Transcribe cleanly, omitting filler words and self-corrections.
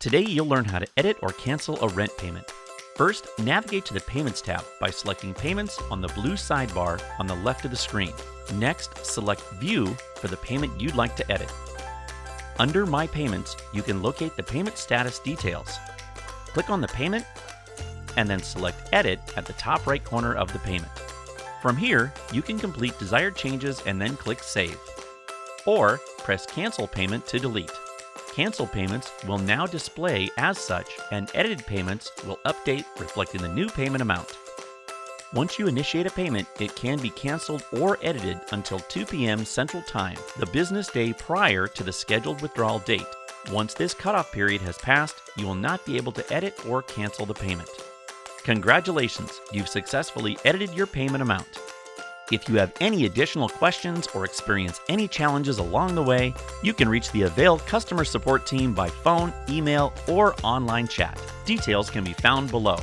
Today you'll learn how to edit or cancel a rent payment. First, navigate to the Payments tab by selecting Payments on the blue sidebar on the left of the screen. Next, select View for the payment you'd like to edit. Under My Payments, you can locate the payment status details. Click on the payment and then select Edit at the top right corner of the payment. From here, you can complete desired changes and then click Save. Or press Cancel Payment to delete. Cancel payments will now display as such, and edited payments will update reflecting the new payment amount. Once you initiate a payment, it can be canceled or edited until 2 p.m. Central Time, the business day prior to the scheduled withdrawal date. Once this cutoff period has passed, you will not be able to edit or cancel the payment. Congratulations, you've successfully edited your payment amount. If you have any additional questions or experience any challenges along the way, you can reach the Avail customer support team by phone, email, or online chat. Details can be found below.